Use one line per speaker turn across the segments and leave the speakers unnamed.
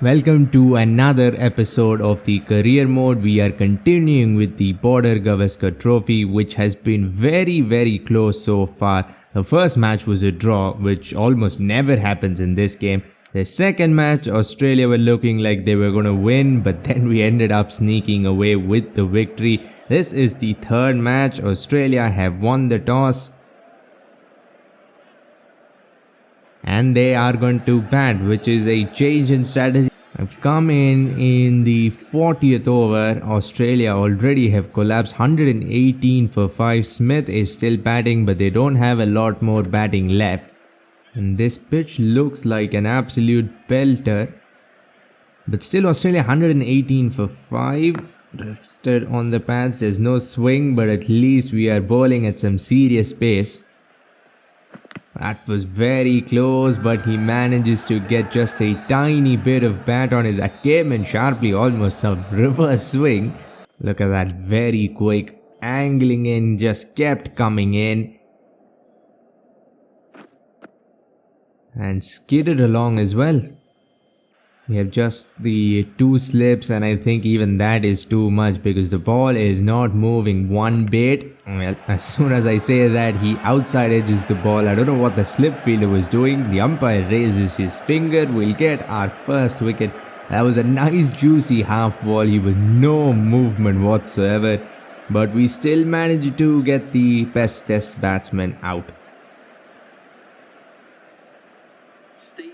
Welcome to another episode of the career mode. We are continuing with the Border Gavaskar Trophy, which has been very close so far. The first match was a draw, which almost never happens in this game. The second match, Australia were looking like they were going to win, but then we ended up sneaking away with the victory. This is the third match. Australia have won the toss and they are going to bat, which is a change in strategy. I've come in the 40th over. Australia already have collapsed 118 for 5. Smith is still batting, but they don't have a lot more batting left. And this pitch looks like an absolute belter. But still Australia 118 for 5. Drifted on the pads. There's no swing, but at least we are bowling at some serious pace. That was very close, but he manages to get just a tiny bit of bat on it. That came in sharply, almost some reverse swing. Look at that, very quick, angling in, just kept coming in. And skidded along as well. We have just the 2 slips, and I think even that is too much because the ball is not moving one bit. Well, as soon as I say that, he outside edges the ball. I don't know what the slip fielder was doing. The umpire raises his finger. We'll get our first wicket. That was a nice juicy half volley with no movement whatsoever. But we still managed to get the best test batsman out.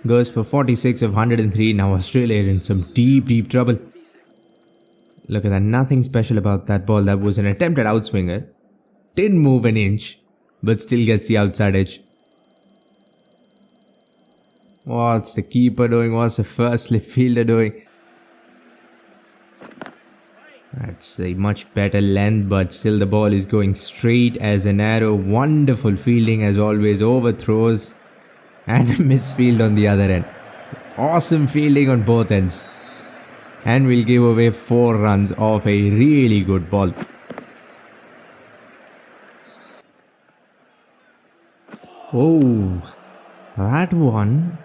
Goes for 46 of 103. Now Australia are in some deep trouble. Look at that, nothing special about that ball. That was an attempted outswinger. Didn't move an inch, but still gets the outside edge. What's the keeper doing? What's the first slip fielder doing? That's a much better length, but still the ball is going straight as an arrow. Wonderful fielding as always, overthrows. And a misfield on the other end. Awesome fielding on both ends. And we'll give away 4 runs off a really good ball. Oh, that one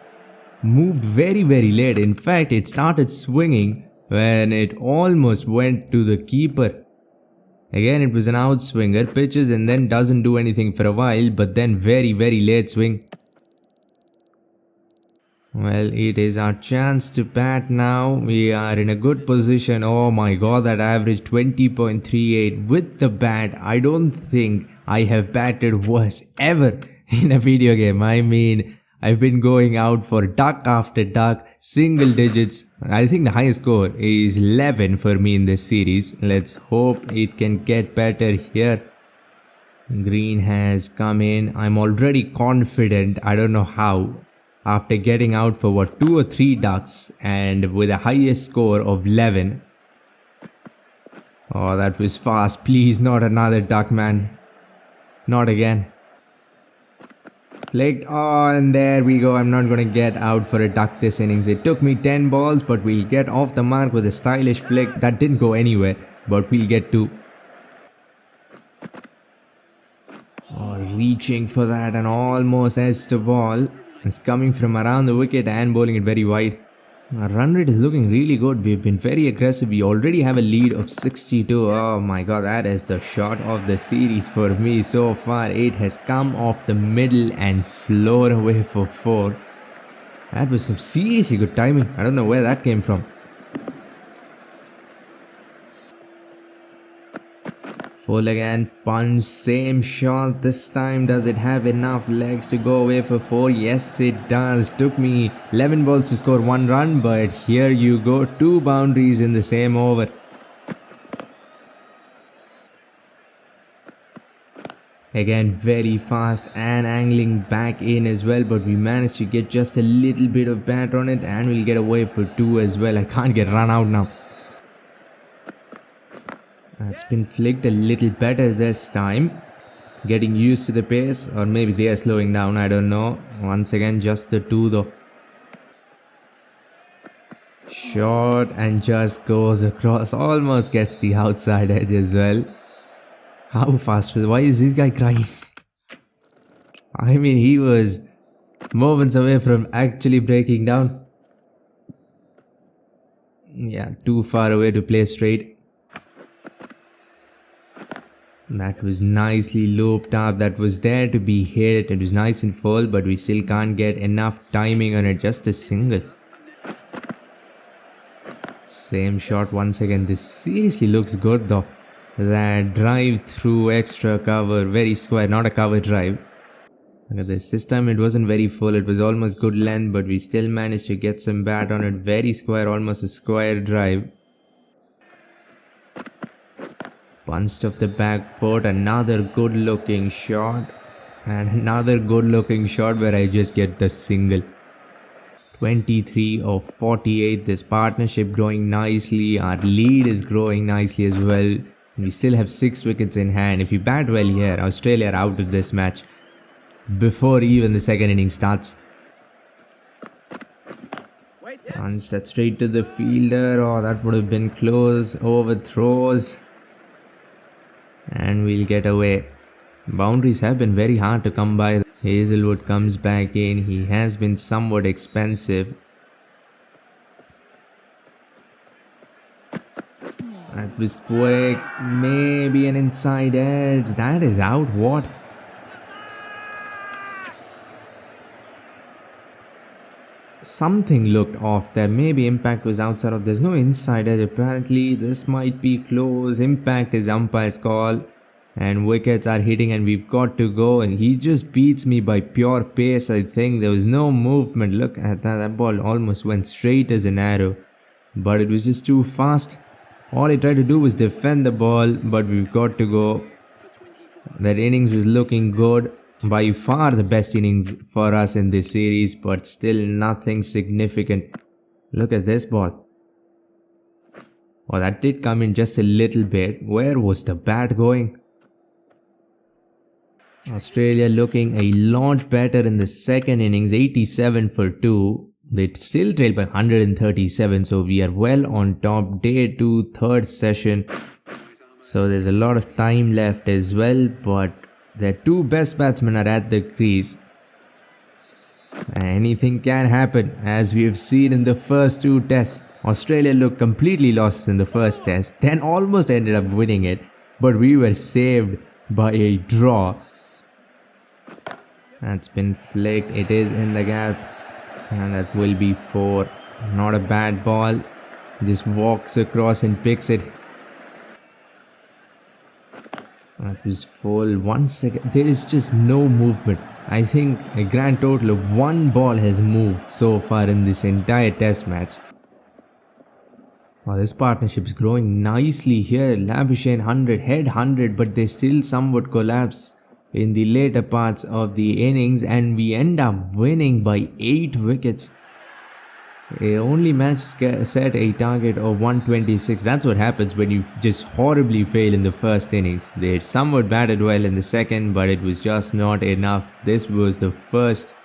moved very late. In fact, it started swinging when it almost went to the keeper. Again, it was an outswinger, pitches and then doesn't do anything for a while, but then very late swing. Well, it is our chance to bat now. We are in a good position. Oh my god, that average 20.38 with the bat. I don't think I have batted worse ever in a video game. I mean, I've been going out for duck after duck, single digits. I think the highest score is 11 for me in this series. Let's hope it can get better here. Green has come in. I'm already confident. I don't know how. After getting out for 2 or 3 ducks and with a highest score of 11. Oh, that was fast. Please, not another duck, man. Not again. Flicked. Oh, and there we go. I'm not going to get out for a duck this innings. It took me 10 balls, but we'll get off the mark with a stylish flick. That didn't go anywhere, but we'll get 2. Oh, reaching for that and almost edged the ball. It's coming from around the wicket and bowling it very wide. Our run rate is looking really good. We've been very aggressive. We already have a lead of 62. Oh my god, that is the shot of the series for me so far. It has come off the middle and flown away for 4. That was some seriously good timing. I don't know where that came from. Full again, punch, same shot. This time, does it have enough legs to go away for 4? Yes, it does. Took me 11 balls to score 1 run, but here you go, 2 boundaries in the same over. Again, very fast and angling back in as well, but we managed to get just a little bit of bat on it and we'll get away for 2 as well. I can't get run out now. It's been flicked a little better this time. Getting used to the pace, or maybe they are slowing down, I don't know. Once again, just the 2 though. Short and just goes across, almost gets the outside edge as well. How fast was? Why is this guy crying? I mean, he was moments away from actually breaking down. Yeah, too far away to play straight. That was nicely looped up. That was there to be hit. It was nice and full, but we still can't get enough timing on it. Just a single. Same shot once again. This seriously looks good though. That drive through extra cover. Very square. Not a cover drive. Look at this. This time it wasn't very full. It was almost good length, but we still managed to get some bat on it. Very square. Almost a square drive. Punched off the back foot, another good looking shot, and another good looking shot where I just get the single. 23 of 48, this partnership growing nicely, our lead is growing nicely as well. We still have 6 wickets in hand. If we bat well here, Australia are out of this match before even the second inning starts. Punched that straight to the fielder, oh that would have been close, overthrows. And we'll get away. Boundaries have been very hard to come by. Hazelwood comes back in. He has been somewhat expensive. That was quick. Maybe an inside edge. That is out. What? Something looked off there. Maybe impact was outside of. There's no inside edge. Apparently, this might be close. Impact is umpire's call. And wickets are hitting and we've got to go. And he just beats me by pure pace, I think. There was no movement. Look at that. That ball almost went straight as an arrow. But it was just too fast. All he tried to do was defend the ball. But we've got to go. That innings was looking good. By far the best innings for us in this series, but still nothing significant. Look at this ball. Oh, that did come in just a little bit. Where was the bat going? Australia looking a lot better in the second innings, 87 for 2. They still trail by 137, so we are well on top. Day 2, third session. So there's a lot of time left as well, but their 2 best batsmen are at the crease. Anything can happen, as we have seen in the first 2 tests. Australia looked completely lost in the first test, then almost ended up winning it, but we were saved by a draw. That's been flicked, it is in the gap, and that will be 4. Not a bad ball, just walks across and picks it. That was full. 1 second. There is just no movement. I think a grand total of 1 ball has moved so far in this entire test match. Wow, this partnership is growing nicely here. Labuschagne 100, Head 100, but they still somewhat collapse in the later parts of the innings and we end up winning by 8 wickets. They only set a target of 126. That's what happens when you just horribly fail in the first innings. They somewhat batted well in the second, but it was just not enough. This was the first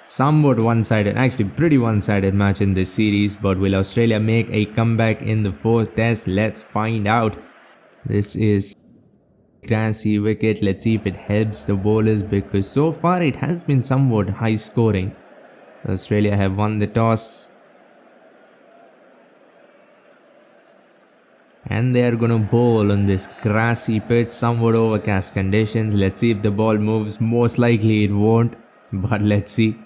somewhat one-sided, actually pretty one-sided match in this series. But will Australia make a comeback in the 4th test? Let's find out. This is grassy wicket. Let's see if it helps the bowlers, because so far it has been somewhat high scoring. Australia have won the toss. And they are going to bowl on this grassy pitch, somewhat overcast conditions. Let's see if the ball moves. Most likely it won't, but let's see.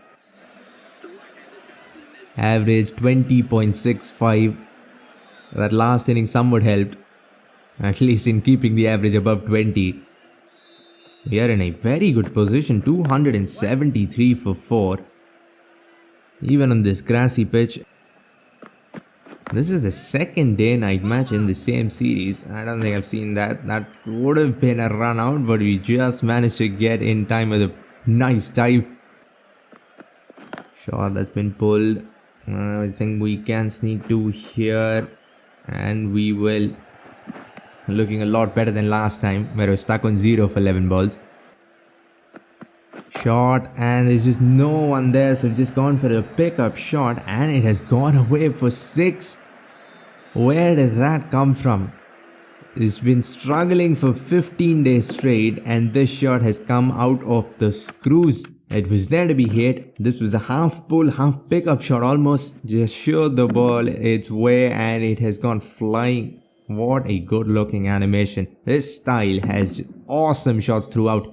Average 20.65. That last inning somewhat helped, at least in keeping the average above 20. We are in a very good position, 273 for 4. Even on this grassy pitch. This is a second day-night match in the same series. I don't think I've seen that. That would have been a run out, but we just managed to get in time with a nice dive. Shot that's been pulled. I think we can sneak 2 here. And we will. Looking a lot better than last time, where I was stuck on 0 for 11 balls. Shot, and there's just no one there, so I've just gone for a pickup shot and it has gone away for 6. Where did that come from? It's been struggling for 15 days straight and this shot has come out of the screws. It was there to be hit. This was a half pull, half pickup shot almost. Just showed the ball its way and it has gone flying. What a good looking animation. This style has awesome shots throughout.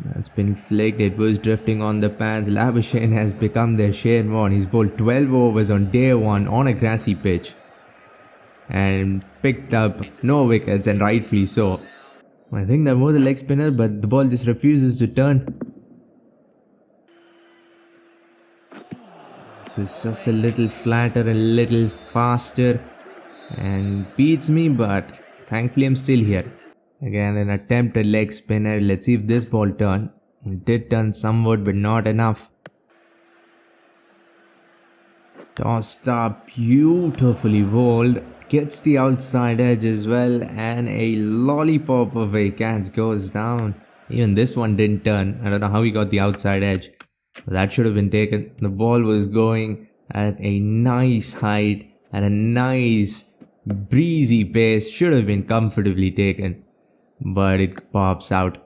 That's been flicked. It was drifting on the pads. Labuschagne has become their Sherman. He's bowled 12 overs on day 1 on a grassy pitch and picked up no wickets, and rightfully so. I think that was a leg spinner, but the ball just refuses to turn. So it's just a little flatter, a little faster, and beats me, but thankfully I'm still here. Again, an attempted leg spinner. Let's see if this ball turns. It did turn somewhat, but not enough. Tossed up, beautifully bowled. Gets the outside edge as well, and a lollipop of a catch goes down. Even this one didn't turn. I don't know how he got the outside edge. That should have been taken. The ball was going at a nice height, at a nice breezy pace. Should have been comfortably taken, but it pops out.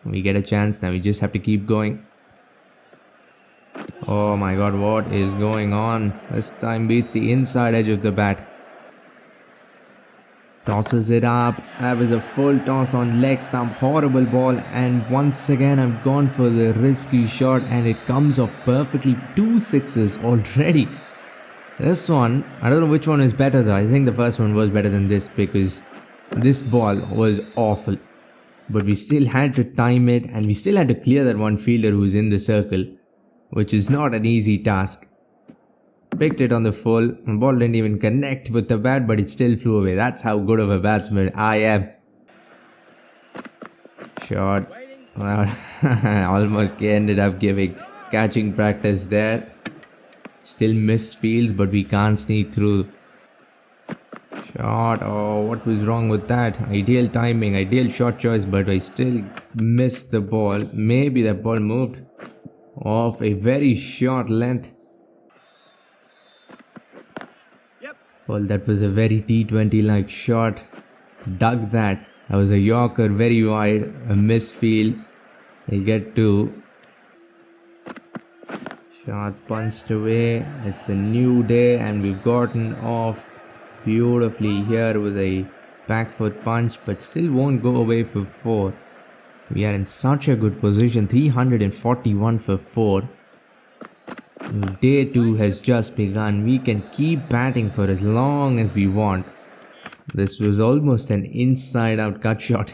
We get a chance now. We just have to keep going. Oh my god, what is going on? This time beats the inside edge of the bat. Tosses it up. That was a full toss on leg stump. Horrible ball, and once again I've gone for the risky shot and it comes off perfectly. 2 sixes already. This one, I don't know which one is better though. I think the first one was better than this because this ball was awful. But we still had to time it, and we still had to clear that one fielder who's in the circle, which is not an easy task. Picked it on the full. The ball didn't even connect with the bat, but it still flew away. That's how good of a batsman I am. Shot. Well, almost ended up giving catching practice there. Still missed fields, but we can't sneak through. Shot. Oh, what was wrong with that? Ideal timing, ideal shot choice, but I still missed the ball. Maybe that ball moved off a very short length. Well, that was a very T20 like shot. Dug that. That was a Yorker, very wide. A misfield. He'll get 2. Shot punched away. It's a new day, and we've gotten off beautifully here with a back foot punch, but still won't go away for 4. We are in such a good position. 341 for 4. Day 2 has just begun. We can keep batting for as long as we want. This was almost an inside out cut shot.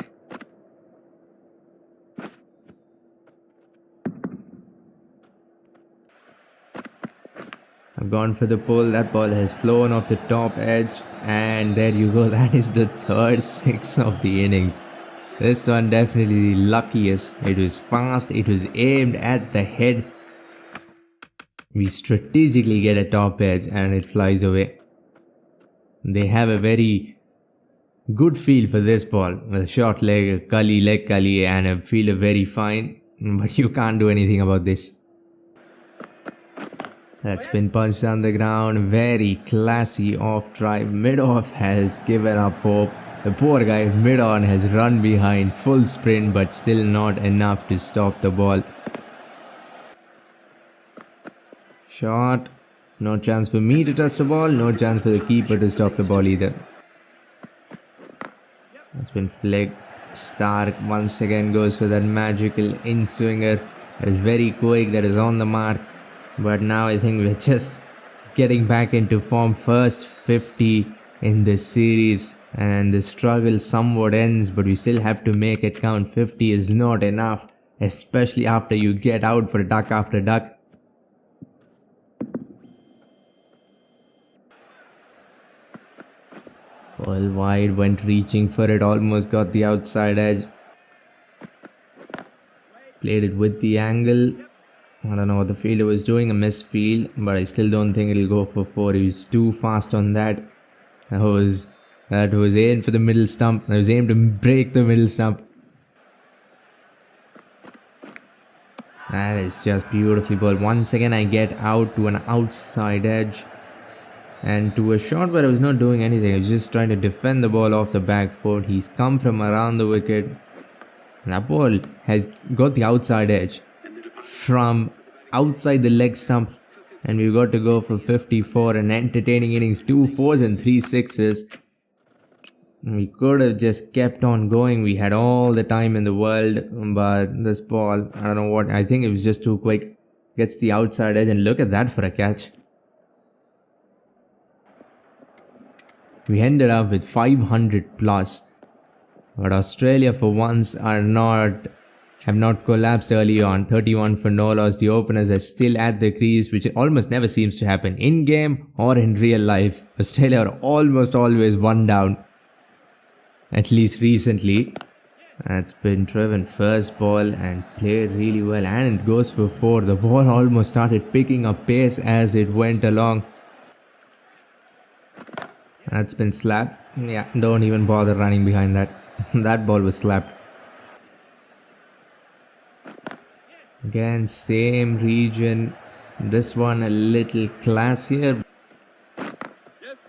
I've gone for the pull. That ball has flown off the top edge, and there you go. That is the 3rd 6 of the innings. This one definitely the luckiest. It was fast. It was aimed at the head. We strategically get a top edge and it flies away. They have a very good feel for this ball. With a short leg, a leg cully, and a fielder very fine. But you can't do anything about this. That's been punched on the ground. Very classy off drive. Mid-off has given up hope. The poor guy mid-on has run behind. Full sprint, but still not enough to stop the ball. Shot. No chance for me to touch the ball. No chance for the keeper to stop the ball either. It's been flicked. Stark once again goes for that magical in-swinger. That is very quick. That is on the mark. But now I think we're just getting back into form. First 50 in this series. And the struggle somewhat ends. But we still have to make it count. 50 is not enough. Especially after you get out for duck after duck. Full wide, went reaching for it, almost got the outside edge. Played it with the angle. I don't know what the fielder was doing, a misfield, but I still don't think it'll go for 4. He was too fast on that. That was aimed for the middle stump. That was aimed to break the middle stump. That is just beautifully bowled. Once again I get out to an outside edge. And to a shot where I was not doing anything. I was just trying to defend the ball off the back foot. He's come from around the wicket. That ball has got the outside edge from outside the leg stump, and we've got to go for 54. An entertaining innings, 2 fours and 3 sixes. We could have just kept on going. We had all the time in the world, but this ball, I don't know what, I think it was just too quick. Gets the outside edge, and look at that for a catch. We ended up with 500 plus, but Australia for once have not collapsed early on. 31 for no loss. The openers are still at the crease, which almost never seems to happen in game or in real life. Australia are almost always one down, at least recently. That's been driven first ball and played really well, and it goes for 4. The ball almost started picking up pace as it went along. That's been slapped. Yeah, don't even bother running behind that. That ball was slapped. Again, same region. This one a little classier.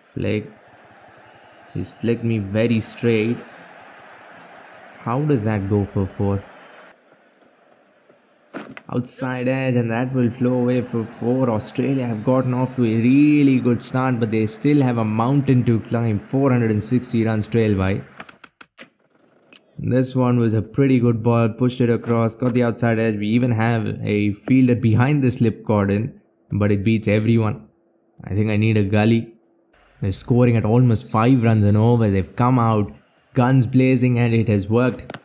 Flick. He's flicked me very straight. How did that go for 4? Outside edge, and that will flow away for 4. Australia have gotten off to a really good start, but they still have a mountain to climb. 460 runs trail by. This one was a pretty good ball, pushed it across, got the outside edge. We even have a fielder behind the slip cordon, but it beats everyone. I think I need a gully. They're scoring at almost 5 runs an over. They've come out, guns blazing, and it has worked.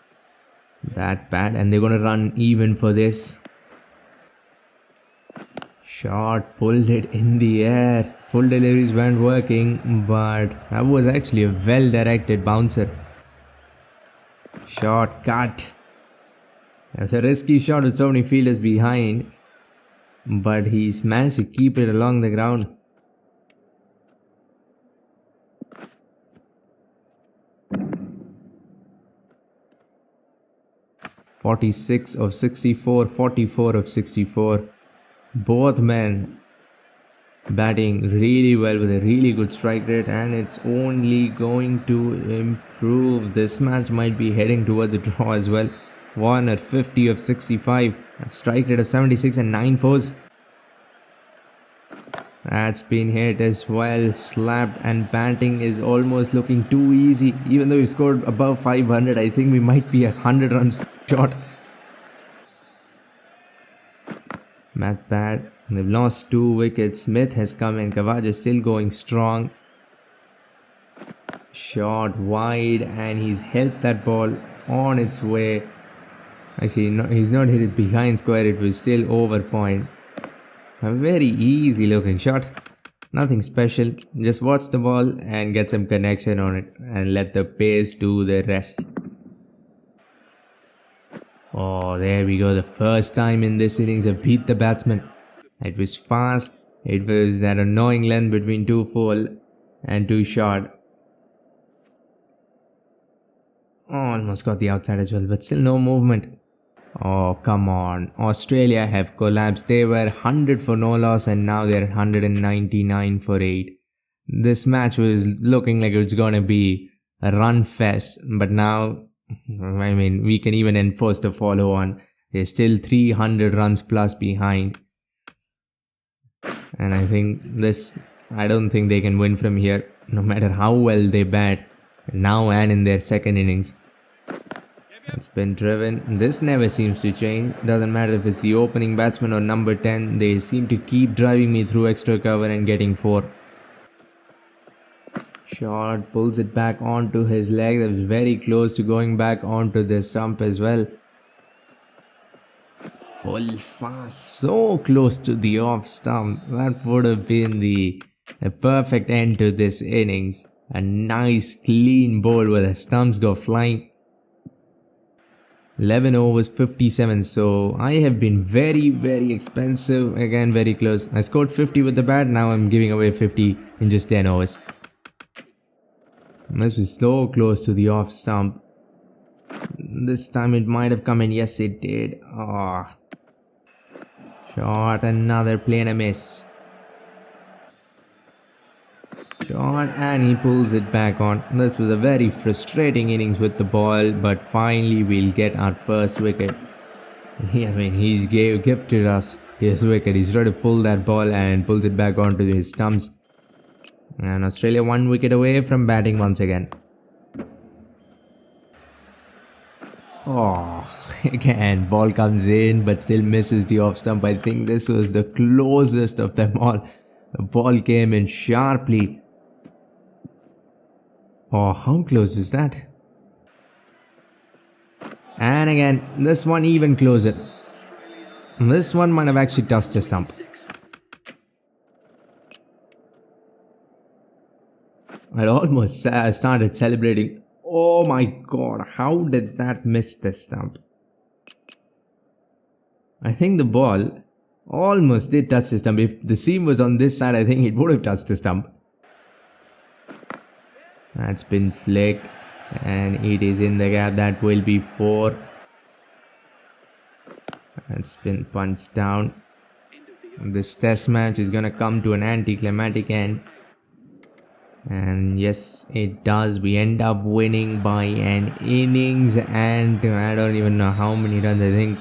Bad, and they're going to run even for this. Shot, pulled it in the air. Full deliveries weren't working, but that was actually a well-directed bouncer. Shot, cut. That's a risky shot with so many fielders behind, but he's managed to keep it along the ground. "46 of 64, 44 of 64. Both men batting really well with a really good strike rate, and it's only going to improve. This match might be heading towards a draw as well. One at 50 of 65, a strike rate of 76 and 9 fours. That's been hit as well, slapped, and batting is almost looking too easy. Even though we scored above 500, I think we might be 100 runs short. Matt bad. They've lost 2 wickets. Smith has come in. Kavaj is still going strong. Shot wide, and he's helped that ball on its way. Actually, no, he's not hit it behind square. It was still over point. A very easy looking shot. Nothing special. Just watch the ball and get some connection on it, and let the pace do the rest. Oh, there we go. The first time in this innings I beat the batsman. It was fast. It was that annoying length between 2 full and 2 short. Oh, almost got the outside as well, but still no movement. Oh, come on. Australia have collapsed. They were 100 for no loss, and now they're 199 for 8. This match was looking like it was gonna be a run fest, but now, I mean, we can even enforce the follow on. They're still 300 runs plus behind. And I don't think they can win from here, no matter how well they bat, now and in their second innings. It's been driven. This never seems to change. Doesn't matter if it's the opening batsman or number 10. They seem to keep driving me through extra cover and getting 4. Shot, pulls it back onto his leg. That was very close to going back onto the stump as well. Full fast, so close to the off stump. That would have been the perfect end to this innings. A nice clean bowl where the stumps go flying. 11 overs, 57. So I have been very, very expensive. Again, very close. I scored 50 with the bat. Now I'm giving away 50 in just 10 overs. Must be so close to the off stump. This time it might have come in. Yes, it did. Ah. Shot, another play and a miss. shot and he pulls it back on. This was a very frustrating innings with the ball, but finally we'll get our first wicket. He's gifted us his wicket. He's trying to pull that ball and pulls it back onto his stumps. And Australia 1 wicket away from batting once again. Oh, again, ball comes in but still misses the off stump. I think this was the closest of them all. The ball came in sharply. Oh, how close was that? And again, this one even closer. This one might have actually touched the stump. I almost started celebrating. Oh my god, how did that miss the stump? I think the ball almost did touch the stump. If the seam was on this side, I think it would have touched the stump. That's been flicked and it is in the gap. That will be 4. That's been punched down. This test match is gonna come to an anticlimactic end. And yes, it does. We end up winning by an innings, and I don't even know how many runs. I think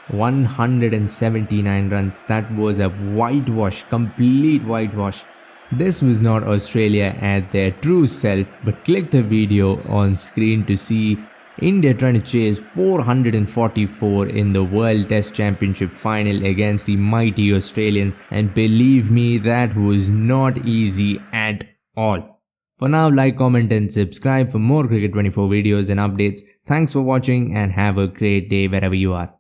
179 runs. That was a whitewash, complete whitewash. This was not Australia at their true self, but click the video on screen to see India trying to chase 444 in the World Test Championship final against the mighty Australians, and believe me, that was not easy at all. For now, like, comment and subscribe for more Cricket 24 videos and updates. Thanks for watching and have a great day wherever you are.